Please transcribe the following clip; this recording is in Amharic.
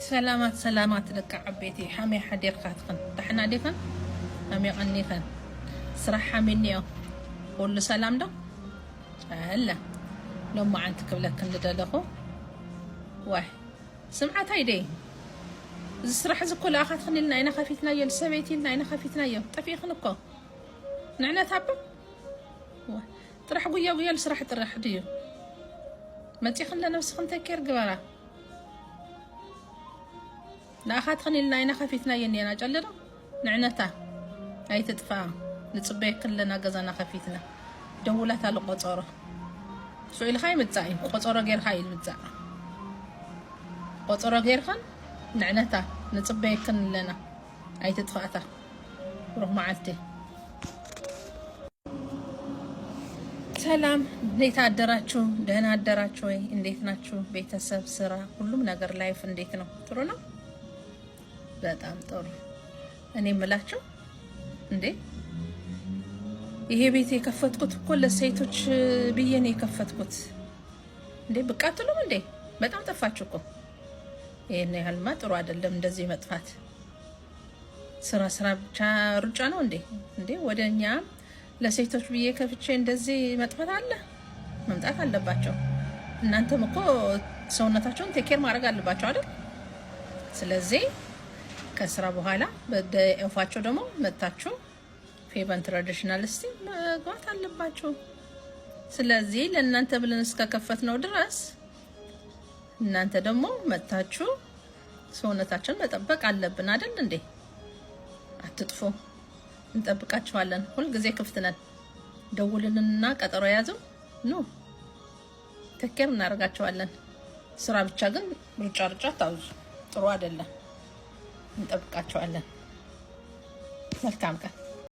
سلامات لك عبيتي حامي حدير خاتخن دحنا ديخن حامي غنيخن صراحة مني قول له سلام ده هلا لو ما عندك بلك ندلخو واحد سمعت هيدي الصراحة كل أخذ خني لنا أنا خفيتنا يا السبيتي لنا أنا خفيتنا يا طفي خنكو نعنا تابا ترح قويا الصراحة ترح ديو ما تيخن لنا نفس خن تكير قبارا لا أخذ خني لنا أنا خفيتنا يا أنا جلنا نعنتا هاي تدفع نتصبي كلنا جزنا خفيتنا دولتها لقطورة سؤال خاي متزاي قطورة غير خاي متزاي قطورة غير خن نعنتا نتصبي كلنا هاي تدفعتها روح معلتي سلام እንዴት አደራችሁ ደህና አደራችሁ ወይ እንዴት ናችሁ ቤተሰብ ስራ ሁሉም ነገር ላይፍ እንዴት ነው ጥሩ ነው በጣም ጥሩ እኔ ምላችሁ እንዴ ይሄ ቤት የከፈትኩት እኮ ለሴቶች ብዬ ነው የከፈትኩት እንዴ በቃትሉም እንዴ በጣም ጠፋችሁ እኮ ይሄን ያህልማ ጥሩ አይደለም እንደዚህ መጥፋት ስራ ብቻ ሩጫ ነው እንዴ ወደኛ ለሴቶች ብዬ ከፍቼ እንደዚህ መጥፋት አለ መምጣት አለባቸው እናንተም እኮ ሰውነታችሁን ቴኬር ማድረግ አለባቸው አይደል ስለዚህ ከስራ በኋላ በደፋቸው ደግሞ መጣችሁ ፌቨን ትራዲሽናል ስቲ መግባት አለባችሁ ስለዚህ ለእናንተ ብለን እስከከፈት ነው ድረስ እናንተ ደግሞ መጣችሁ ሰውነታችሁን መጠበቅ አለብን አይደል እንዴ አትጥፉ እንጠብቃችኋለን ሁሉ ጊዜ ክፍት ነን ደውልልንና ቀጠሮ ያዘው ኖ ተከር እናርጋችኋለን ስራ ብቻ ግን ሩጫ ታውዙ ጥሩ አይደለም እንጠብቃችኋለን መልካም ቀን